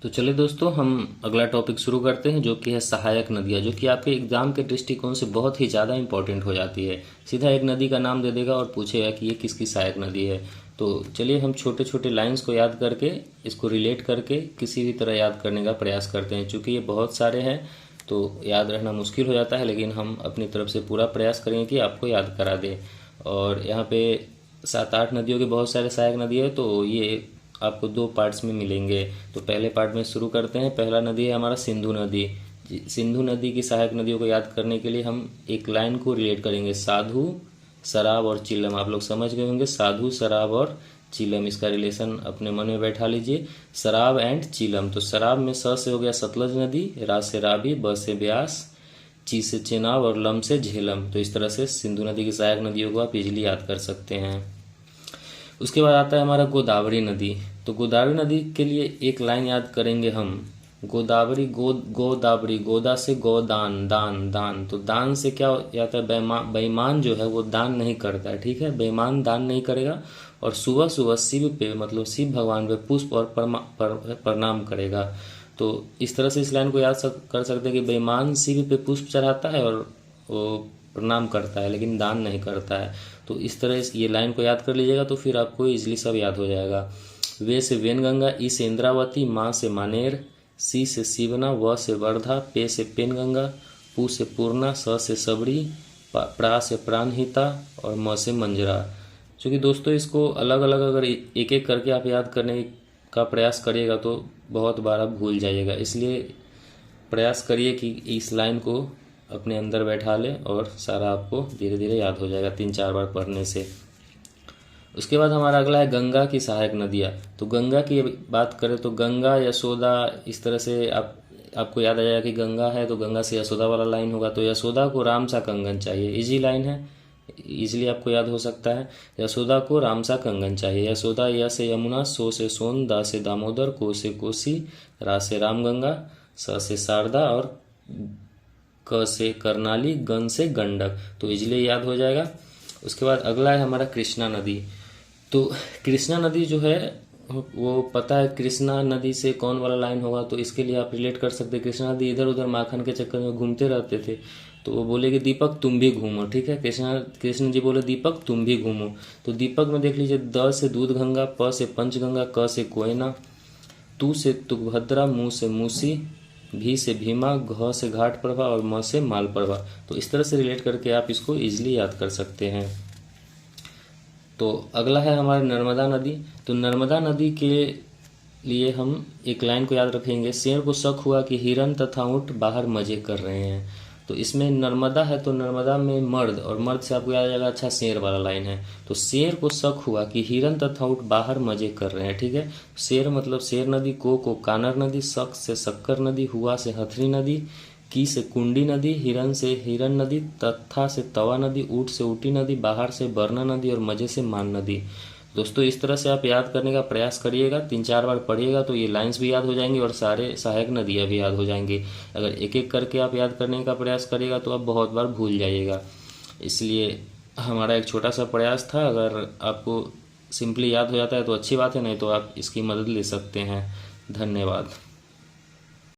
तो चलिए दोस्तों, हम अगला टॉपिक शुरू करते हैं, जो कि है सहायक नदियाँ, जो कि आपके एग्जाम के दृष्टिकोण से बहुत ही ज़्यादा इंपॉर्टेंट हो जाती है। सीधा एक नदी का नाम दे देगा और पूछेगा कि ये किसकी सहायक नदी है। तो चलिए हम छोटे छोटे लाइंस को याद करके, इसको रिलेट करके किसी भी तरह याद करने का प्रयास करते हैं। चूँकि ये बहुत सारे हैं तो याद रखना मुश्किल हो जाता है, लेकिन हम अपनी तरफ से पूरा प्रयास करेंगे कि आपको याद करा दें। और यहाँ पे 7-8 नदियों के बहुत सारे सहायक नदी है, तो ये आपको 2 पार्ट्स में मिलेंगे। तो पहले पार्ट में शुरू करते हैं। पहला नदी है हमारा सिंधु नदी। सिंधु नदी की सहायक नदियों को याद करने के लिए हम एक लाइन को रिलेट करेंगे, साधु, शराब और चिलम। आप लोग समझ गए होंगे, साधु, शराब और चिलम, इसका रिलेशन अपने मन में बैठा लीजिए। शराब एंड चिलम, तो शराब में स से हो गया सतलज नदी, रा से रावी, ब से ब्यास, ची से चेनाब और लम से झेलम। तो इस तरह से सिंधु नदी की सहायक नदियों को आप इजीली याद कर सकते हैं। उसके बाद आता है हमारा गोदावरी नदी। तो गोदावरी नदी के लिए एक लाइन याद करेंगे हम, गोदावरी, गोदावरी, गोदा से गोदान, दान, दान। तो दान से क्या आता है, बेईमान जो है वो दान नहीं करता है, ठीक है, बेईमान दान नहीं करेगा। और सुबह सुबह शिव पे, मतलब शिव भगवान पे पुष्प और प्रणाम करेगा। तो इस तरह से इस लाइन को याद कर सकते हैं कि बेईमान शिव पे पुष्प चढ़ाता है और वो प्रणाम करता है, लेकिन दान नहीं करता है। तो इस तरह ये लाइन को याद कर लीजिएगा, तो फिर आपको इजली सब याद हो जाएगा। वे से वेनगंगा, ई से इंद्रावती, माँ से मानेर, सी से शिवना, व से वर्धा, पे से पेनगंगा, पू से पूर्णा, स से सबरी, प्रा से प्राणहिता और म से मंजरा। क्योंकि दोस्तों इसको अलग अलग अगर एक एक करके आप याद करने का प्रयास करिएगा तो बहुत बार आप भूल जाइएगा। इसलिए प्रयास करिए कि इस लाइन को अपने अंदर बैठा लें और सारा आपको धीरे धीरे याद हो जाएगा 3-4 बार पढ़ने से। उसके बाद हमारा अगला है गंगा की सहायक नदियाँ। तो गंगा की बात करें तो गंगा, यशोदा, इस तरह से आपको याद आ जाएगा कि गंगा है तो गंगा से यशोदा वाला लाइन होगा। तो यशोदा को राम सा कंगन चाहिए, इजी लाइन है, इजीली आपको याद हो सकता है। यशोदा को राम सा कंगन चाहिए। यशोदा, य से यमुना, सो से सोन, दा से दामोदर, को से कोसी, रा से रामगंगा, स से शारदा और क से करनाली, गन से गंडक। तो इजीली याद हो जाएगा। उसके बाद अगला है हमारा कृष्णा नदी। तो कृष्णा नदी जो है वो पता है कृष्णा नदी से कौन वाला लाइन होगा, तो इसके लिए आप रिलेट कर सकते हैं। कृष्णा नदी इधर उधर माखन के चक्कर में घूमते रहते थे, तो वो बोले कि दीपक तुम भी घूमो, ठीक है। कृष्ण जी बोले दीपक तुम भी घूमो। तो दीपक में देख लीजिए, द से दूध गंगा, प से पंचगंगा, क से कोयना, तू से तुंगभद्रा, मू से मूसी, भी से भीमा, घ से घाट प्रभा और म से माल प्रभा। तो इस तरह से रिलेट करके आप इसको इजीली याद कर सकते हैं। तो अगला है हमारी नर्मदा नदी। तो नर्मदा नदी के लिए हम एक लाइन को याद रखेंगे, शेर को शक हुआ कि हिरन तथा ऊंट बाहर मजे कर रहे हैं। तो इसमें नर्मदा है तो नर्मदा में मर्द, और मर्द से आपको याद आ जाएगा अच्छा शेर वाला लाइन है। तो शेर को शक हुआ कि हिरन तथा ऊंट बाहर मजे कर रहे हैं, ठीक है। शेर मतलब शेर नदी, को कानर नदी, शक से शक्कर नदी, हुआ से हथरी नदी, की से कुंडी नदी, हिरन से हिरन नदी, तथा से तवा नदी, ऊट से ऊटी नदी, बाहर से बरना नदी और मजे से मान नदी। दोस्तों इस तरह से आप याद करने का प्रयास करिएगा, 3-4 बार पढ़िएगा तो ये लाइंस भी याद हो जाएंगी और सारे सहायक नदियाँ भी याद हो जाएंगी। अगर एक एक करके आप याद करने का प्रयास करिएगा तो आप बहुत बार भूल जाइएगा। इसलिए हमारा एक छोटा सा प्रयास था, अगर आपको सिंपली याद हो जाता है तो अच्छी बात है, नहीं तो आप इसकी मदद ले सकते हैं। धन्यवाद।